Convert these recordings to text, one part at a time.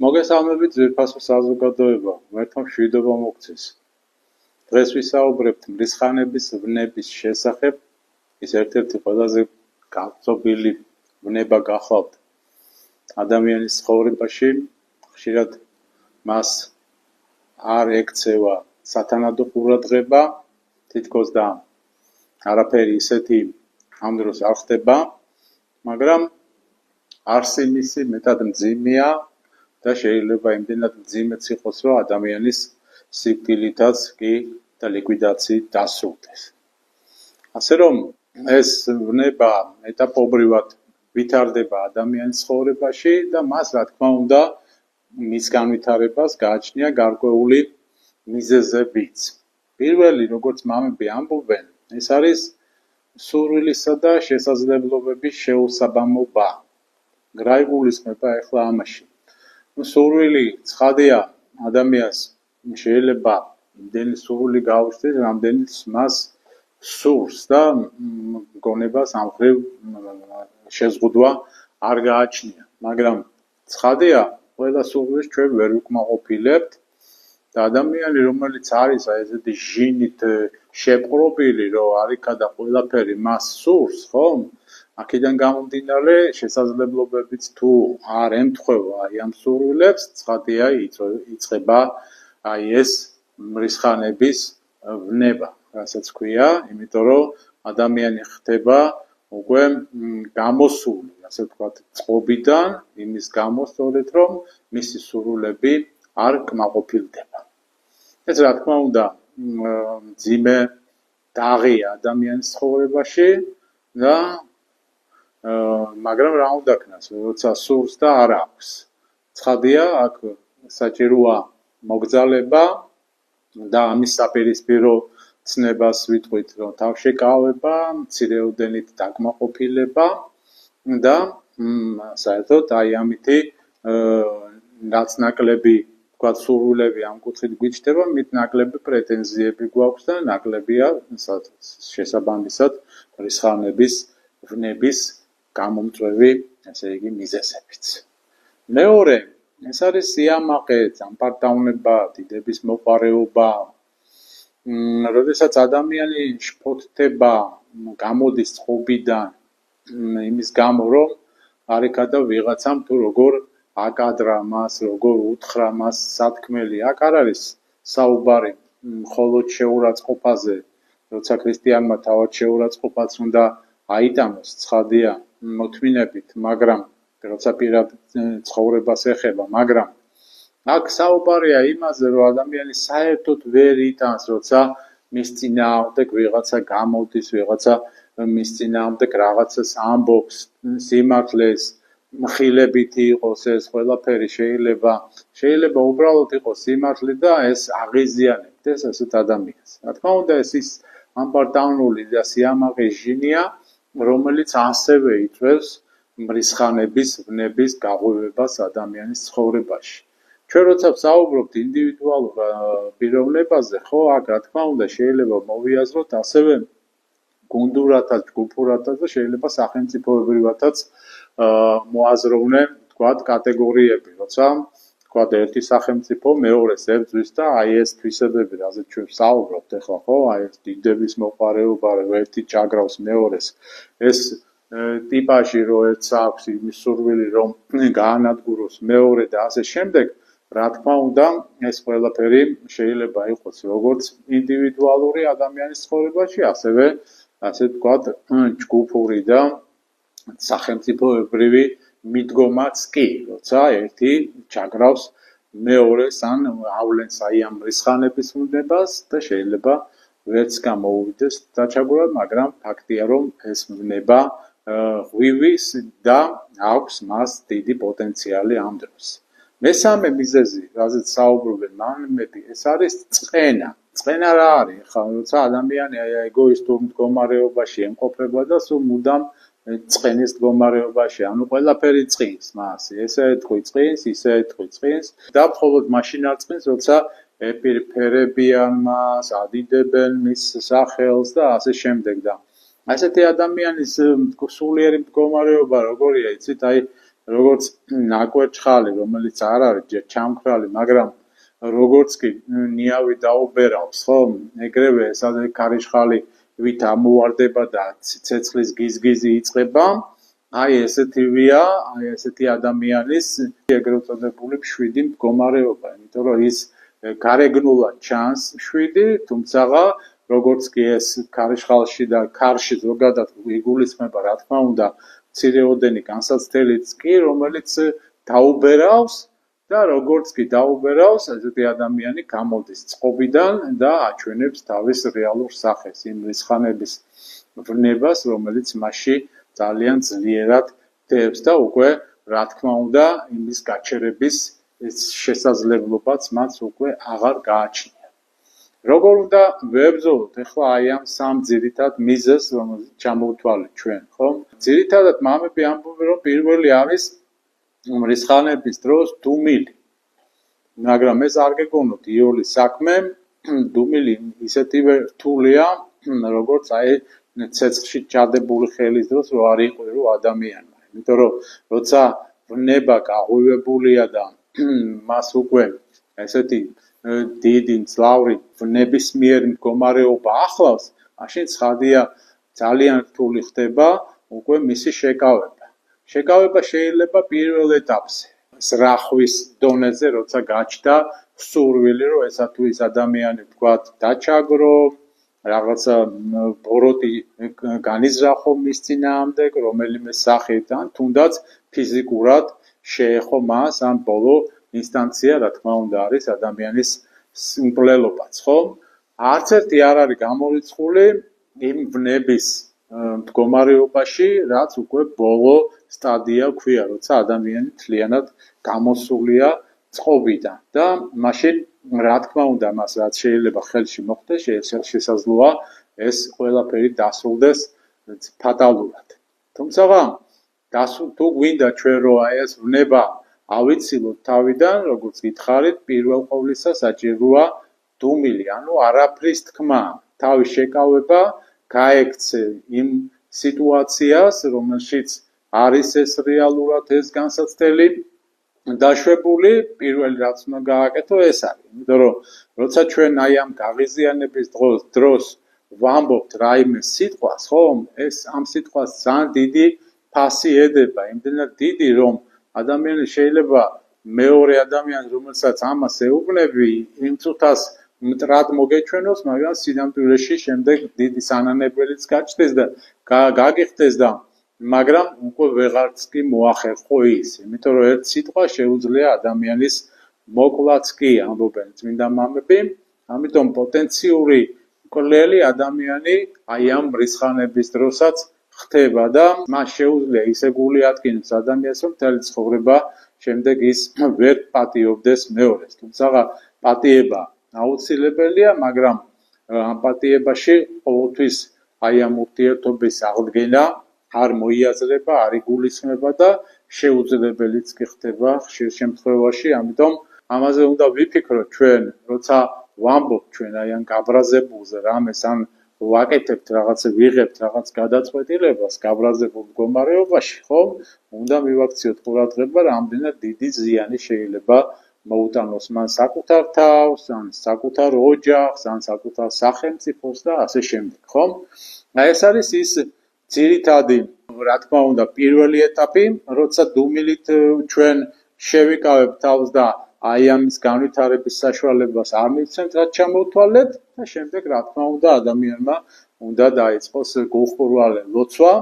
მოგესალმებით ძვირფასო საზოგადოება, ღმერთმა მშვიდობა მოგცეს. დღეს ვისაუბრებთ მრისხანების ვნების შესახებ, ის ერთ-ერთი ყველაზე გავრცობილი ვნება გახლავთ ადამიანის ცხოვრებაში, ხშირად მას არ ექცევა სათანადო ყურადღება, თითქოს და არაფერი ისეთი ამ დროს არ ხდება, მაგრამ არსი მისი მეტად მძიმეა და შეიძლება იმდენად მძიმეც იყოს, რომ ადამიანის სიკვდილითაც კი და ლიკვიდაციით დასრულდეს. ასე რომ ეს ვნება ეტაპობრივად ვითარდება ადამიანის ცხოვრებაში და მას რა თქმა უნდა მის განვითარებას გააჩნია გარკვეული მიზეზებიც. პირველი, როგორც მამები ამბობენ, ეს არის სურვილისა და შესაძლებლობების შეუსაბამობა. რა იგულისხმება ახლა ამაში? სურვილი ცხადია ადამიანს შეიძლება იმდენი სურვილი გაუჩნდეს, რამდენიც მას სურს და გონებას ამ ხრივ შეზღუდვა არ გააჩნია, მაგრამ ცხადია ყველა სურვილს ჩვენ ვერ ვიკმაყოფილებთ და ადამიანი რომელიც არის ესეთი ჟინით შეპყრობილი, რომ არიქა და ყველაფერი მას სურს, ხომ? აქედან გამომდინარე შესაძლებლობებიც თუ არ ემთხვევა ამ სურვილებს, ცხადია იწყება ეს მრისხანების ვნება, რასაც ქვია, იმიტომ რომ ადამიანი ხდება უკვე გამოსული, ასე ვთქვათ, წყობიდან, იმის გამო სწორედ რომ მისი სურვილები არ კმაყოფილდება. ეს რა თქმა უნდა მძიმე დაღია ადამიანის ცხოვრებაში და მაგრამ რა უნდა ქნას, როცა სურს და არ აქვს. ცხადია, აქ საჭიროა მოგზალება და ამის საპირისპირო ცნებას ვიტყვით, რომ თავშეკავება, მცირეოდენით დაკმაყოფილება და საერთოდ აი ამითი რაც ნაკლები ვთქვათ სურვილები ამ კუთხით გვიჩნდება, მით ნაკლები პრეტენზიები გვაქვს და ნაკლებია შესაბამისად მრისხანების ვნების გამომწვევი, ასე იგი, მიზეზებიც. მეორე, ეს არის სიამაყე, ძამპარტავნება, დიდების მოყარეობა. როდესაც ადამიანი შფოთდება, გამოდის წყობიდან, იმის გამო, რომ არიქა და ვიღაცამ თუ როგორ აკადრა მას, როგორ უთხრა მას სათქმელი, აქ არ არის საუბარი მხოლოდ შეურაცხყოფაზე, როცა ქრისტიანმა თავად შეურაცხყოფაც უნდა აიტანოს, ცხადია, მოთმინებით, მაგრამ როცა პირად ცხოვრებას ეხება, მაგრამ აქ საუბარია იმაზე, რომ ადამიანი საერთოდ ვერ იტანს, როცა მის წინააღმდეგ ვიღაცა გამოდის, ვიღაცა მის წინააღმდეგ რაღაცას ამბობს, სიმართლეს, მხილებითი იყოს ეს ყველაფერი შეიძლება უბრალოდ იყოს სიმართლე და ეს აღიზიანებდეს ასეთ ადამიანს. რა თქმა უნდა, ეს ის ამპარტავნული და სიამაყე ჟინია, რომელიც ასევე იწვევს მრისხანების ვნების გაღვივებას ადამიანის ცხოვრებაში. ჩვენ როცა ვსაუბრობთ ინდივიდუალურ პიროვნებაზე, ხო, აქ რა თქმა უნდა შეიძლება მოვიაზროთ ასევე გუნდურათაც, ჯგუფურათაც და შეიძლება სახელმწიფოებრივათაც მოაზროვნე, ვთქვათ, კატეგორიები, როცა ვთქვათ, ერთი სახელმწიფო მეორეს ებრძვის და აი ეს თვისებები, რაზეც ჩვენ ვსაუბრობთ ახლა, ხო, აი ეს დიდების მოყარეობა, რომ ერთი ჭაგრავს მეორეს, ეს ტიპაჟი, რომ ერთს აქვს იმის სურვილი, რომ გაანადგუროს მეორე და ასე შემდეგ, რა თქმა უნდა, ეს ყველაფერი შეიძლება იყოს როგორც ინდივიდუალური ადამიანის ცხოვრებაში, ასევე ასე ვთქვათ, ჯგუფური და სახელმწიფოებრივი მიდგომაც კი, როცა ერთი ჭაგრავს მეორეს ან ავლენს აი ამ მრისხანების ვნებას და შეიძლება ვერც გამოუვიდეს დაჩაგვრად, მაგრამ ფაქტია, რომ ეს ვნება ღვივის და აქვს მას დიდი პოტენციალი ამ დროს. მესამე მიზეზი, რაზეც საუბრობენ მამები, ეს არის წყენა. წყენა რა არის? ხა, როცა ადამიანი აი ეგოისტურ მდგომარეობაში ემყოფება და სულ მუდამ წყენის მდგომარეობაში, ანუ ყველაფერი წყინს მას, ესე ეთქვი წყინს, ისე ეთქვი წყინს და მხოლოდ მაშინ არ წყინს, როცა ეპირფერებიან მას, ადიდებენ მის სახელს და ასე შემდეგ და ასეთი ადამიანის სულიერი მდგომარეობა როგორია, იცით, აი როგორც ნაკვერჩხალი, რომელიც არ არის ჩამქრალი, მაგრამ როგორც კი ნიავი დაუბერავს, ხო, ეგრევე ეს ქარიშხალი ვით ამოვარდება და ცეცხლის გიზგიზი იწყება, აი ესეთივეა, აი ესეთი ადამიანის ეგრეთ წოდებული მშვიდი მდგომარეობა, იმიტომ რომ ის გარეგნულად ჩანს მშვიდი, თუმცა როგორც კი ეს ქარიშხალში და ქარში ზოგადად იგულისხმება, რა თქმა უნდა, მცირეოდენი განსაცდელიც კი, რომელიც დაუბერავს და როგორც კი დაუბერავს, ესეთი ადამიანი გამოდის წყობიდან და აჩვენებს თავის რეალურ სახეს, იმ რისხანების ვნებას, რომელიც მასში ძალიან ძლიერად დევს და უკვე, რა თქმა უნდა, იმის გაჩერების შესაძლებლობაც მას უკვე აღარ გააჩნია. როგორ უნდა ვებრძოლოთ ახლა აი ამ სამ ძირითად მიზეზს, რომელზეც ჩამოვთვალეთ ჩვენ, ხო? ძირითადად მამები ამბობენ, რომ პირველი არის რისხანების დროს დუმილი. მაგრამ ეს არ გეგონოთ იოლის საქმე, დუმილი ისეთივე რთულია, როგორც აი ცეცხლში ჩადებული ხელის დროს რო არ იყვირო ადამიანმა. იმიტომ რომ როცა ვნება გაღვივებულია და მას უკვე ესეთი დიდი მძლავრი ვნებისმიერი მდგომარეობა ახლავს, მაშინ ცხადია ძალიან რთული ხდება უკვე მისი შეკავება. შეკავება შეიძლება პირველ ეტაპზე, ზრახვის დონეზე, როცა გაჩნდა სურვილი, რომ ესა თუ ის ადამიანი ვთქვათ დაჩაგრო, რაღაცა ბოროტი განიზრახო მის წინააღმდეგ, რომელიმე სახით ან თუნდაც ფიზიკურად შეეხო მას ან ბოლო ინსტანცია, რა თქმა უნდა, არის ადამიანის მკვლელობაც, ხო? არც ერთი არ არის გამორიცხული იმ ვნების მდგომარეობაში, რაც უკვე ბოლო სტადია ქვია, როცა ადამიანი მთლიანად გამოსულია წყობიდან და მაშინ რა თქმა უნდა, მას რაც შეიძლება ხელში მოხდეს, შესაძლოა ეს ყველაფერი დასრულდეს ფატალურად. თუმცა თუ გვინდა ჩვენ რომ აი ეს ვნება ავიცილოთ თავიდან, როგორც გითხარით, პირველ ყოვლისა საჭიროა დუმილი, ანუ არაფრის თქმა, თავის შეკავება, გაექცე იმ სიტუაციას, რომელშიც არის ეს რეალურად ეს განსაცდელი დაშვებული, პირველი რაც უნდა გააკეთო ეს არის. იმიტომ რომ როცა ჩვენ აი ამ გაღიზიანების დროს ვამბობთ რაიმე სიტყვას, ხო, ეს ამ სიტყვას ძალიან დიდი ფასი ედება, იმდენად დიდი, რომ ადამიანი შეიძლება მეორე ადამიანს, რომელსაც ამას ეუბნები, იმ წუთას მტრად მოგეჩვენოს, მაგრამ სინამდვილეში შემდეგ დიდი სანანებელიც გაჩნდეს და გაგიხდეს და მაგრამ უკვე ვეღარც კი მოახერხო ის, იმიტომ რომ ერთ სიტყვა შეუძლია ადამიანის მოკლაც კი, ამბობენ წმინდა მამები, ამიტომ პოტენციური მკვლელი ადამიანი აი ამ რისხანების დროსაც ხდება და მას შეუძლია ისე გული ატკინოს ადამიანს, რომ მთელი ცხოვრება შემდეგ ის ვერ პატიობდეს მეორეს. თუმცა პატიება აუცილებელია, მაგრამ ამ პატიებაში ყოველთვის აი ამ ურთიერთობის აღდგენა არ მოიაზრება, არ იგულისხმება და შეუძლებელიც კი ხდება ხშირ შემთხვევაში, ამიტომ ამაზე უნდა ვიფიქროთ ჩვენ, როცა ვამბობთ ჩვენ აი ამ გაბრაზებულზე რამეს ან ვაკეთებთ რაღაცა, ვიღებთ რაღაც გადაწყვეტილებას გაბრაზებულ მდგომარეობაში, ხო? უნდა მივაქციოთ ყურადღება, რამდენად დიდი ზიანი შეიძლება მოუტანოს მან საკუთარ თავს, ან საკუთარ ოჯახს, ან საკუთარ სახელმწიფოს და ასე შემდეგ, ხო? აი ეს არის ის ძირითადი, რა თქმა უნდა, პირველი ეტაპი, როცა დუმილით ჩვენ შევიკავებთ თავს და აი ამის განვითარების საშუალებას არ მივცემთ, რაც ჩამოვთვალეთ და შემდეგ, რა თქმა უნდა, ადამიანმა უნდა დაიწყოს გულხურვალე ლოცვა,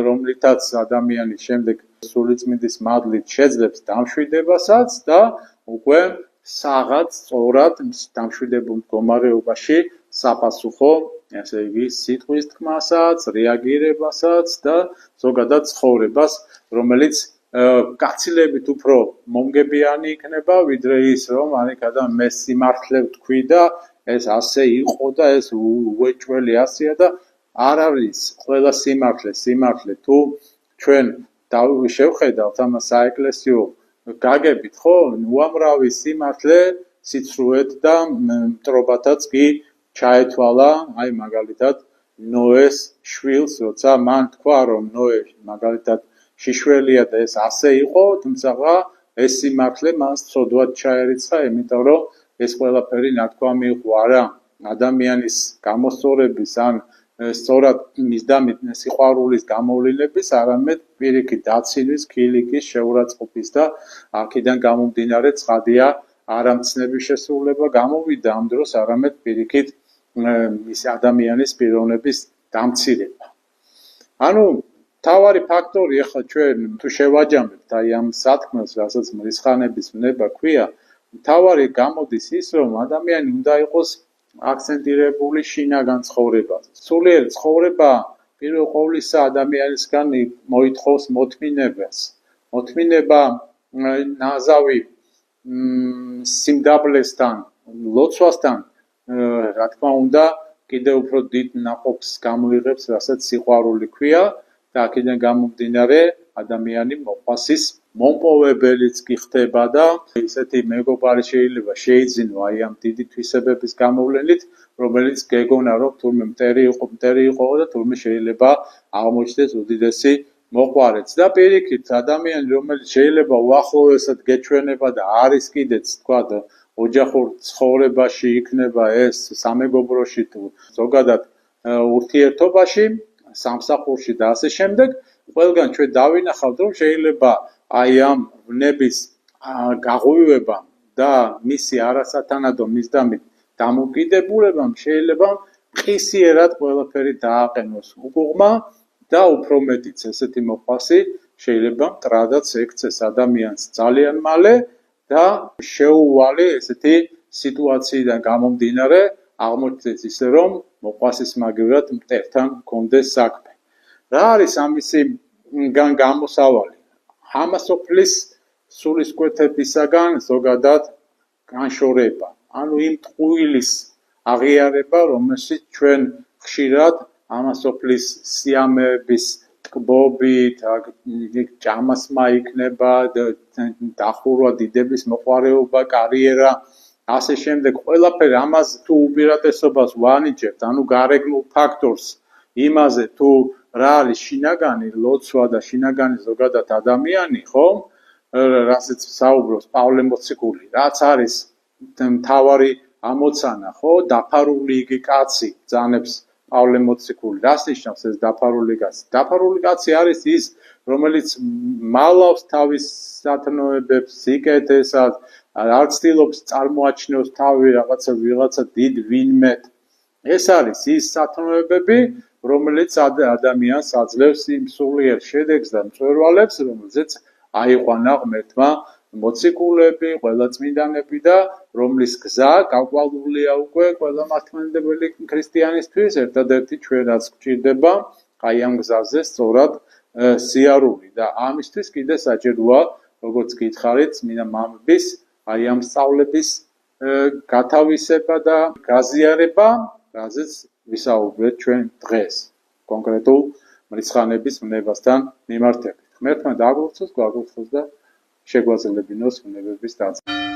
რომლითაც ადამიანი შემდეგ სულიწმიდის მადლით შეძლებს დამშვიდებასაც და უკვე საღად სწორად დამშვიდებულ მდგომარეობაში საფასუხო, ასე იგი, სიტყვის თქმასაც, რეაგირებასაც და ზოგადად ცხოვრებას, რომელიც გაცილებით უფრო მომგებიანი იქნება, ვიდრე ის, რომ ანიკადა მე სიმართლე ვთქვი და ეს ასე იყო და ეს უეჭველი ასეა და არ არის ყველა სიმართლე თუ ჩვენ შევხედავთ ამას საეკლესიო გაგებით, ხო? უამრავი სიმართლე სიცრუეთ და მტრობათაც კი ჩაეთვალა, აი მაგალითად ნოეს შვილს, როცა მან თქვა, რომ ნოე მაგალითად შიშველია და ეს ასე იყო, თუმცა ეს სიმართლე მას ცოდვად ჩაერიცხა, იმიტომ რომ ეს ყველაფერი ნათქვამი იყო არა ადამიანის გამოსწორების ან სწორად მისდამით სიყვარულის გამოვლინების, არამედ პირიქით დაცილის, ქილიკის, შეურაცხყოფის და აქედან გამომდინარე ცხადია არამცნების შესრულება გამოვიდა ამ დროს, არამედ პირიქით მის ადამიანის პიროვნების დამცირება. ანუ თავარი ფაქტორი ახლა ჩვენ თუ შევაჯამებთ აი ამ სათქმელს, რასაც მრისხანების ვნება ქვია, თავარი გამოდის ის, რომ ადამიანი უნდა იყოს აქცენტირებული შინაგან ცხოვრებაზე. სულიერი ცხოვრება პირველ ყოვლისა ადამიანისგან მოითხოვს მოთმინებას. მოთმინება ნაზავი სიმდაბლესთან, ლოცვასთან, რა თქმა უნდა, კიდევ უფრო დიდ ნაყოფს გამოიღებს, რასაც სიყვარული ქვია და აქედან გამომდინარე ადამიანი მოყვასის მომპოვებელიც კი ხდება და ისეთი მეგობარი შეიძლება შეიძინო აი ამ დიდი თვისებების გამოვლენით, რომელიც გეგონა რომ თურმე მტერი იყო და თურმე შეიძლება აღმოჩნდეს უდიდესი მოყვარეც და პირიქით ადამიანი რომელიც შეიძლება უახლოესად გეჩვენება და არის კიდეც თქვა ოჯახურ ცხოვრებაში იქნება ეს სამეგობროში თუ ზოგადად ურთიერთობაში სამსახურში და ასე შემდეგ ყველგან ჩვენ დავინახავთ რომ შეიძლება აი ამ ვნების გაღვივება და მისი არასათანადო მისდამით დამოკიდებულებამ შეიძლება მყისიერად ყველაფერი დააყენოს უგუღმა და უფრო მეტიც ესეთი მოყვასი შეიძლება მტრადაც ექცეს ადამიანს ძალიან მალე და შეუვალი ესეთი სიტუაციიდან გამომდინარე აღმოჩნდეს ისე რომ მოყვასის მაგივრად მტერთან მქონდეს საქმე. რა არის ამისგან გამოსავალი? ამასოფლის სულისკვეთებისაგან ზოგადად განშორება. ანუ იმ ტყუილის აღიარება, რომელშიც ჩვენ ხშირად ამასოფლის სიამეების ტკბობით, ჭამასმა იქნება, დახურვა, დიდების მოყვარეობა, კარიერა, ასე შემდეგ, ყველაფერი ამას თუ უპირატესობას ვანიჭებთ, ანუ გარეგნულ ფაქტორს, იმაზე თუ რა არის შინაგანი ლოცვა და შინაგანი ზოგადად ადამიანი, ხო? რასაც საუბრობს პავლე მოციქული, რაც არის მთავარი ამოცანა, ხო? დაფარული იგი კაცი ძანებს პავლე მოციქული. რას ნიშნავს ეს დაფარული კაცი? დაფარული კაცი არის ის, რომელიც მალავს თავის სათნოებებს, სიკეთესად, არ ცდილობს წარმოაჩინოს თავი ვიღაცა დიდ ვინმედ. ეს არის ის სათნოებები, რომელიც ადამიანს აძლევს იმ სულიერ შედეგს და მწვერვალებს, რომელზეც აიყვანა ღმერთმა მოციქულები, ყველა წმინდანები და რომლის გზა გაყვავულია უკვე ყველა მართლმადიდებელი ქრისტიანისთვის, ერთადერთი ჩვენაც გვჭირდება აი ამ გზაზე სწორად სიარული და ამისთვის კიდე საჭიროა, როგორც გითხარით, წმინდა მამების აი ამ სწავლების გათავისება და გაზიარება, რაზეც ვისაუბრეთ ჩვენ დღეს, კონკრეტულ მრისხანების ვნებასთან მიმართებით. ღმერთმა დააგვირგვინოს, გვაგვირგვინოს და შეგვაძლებინოს ვნებების დაწყება.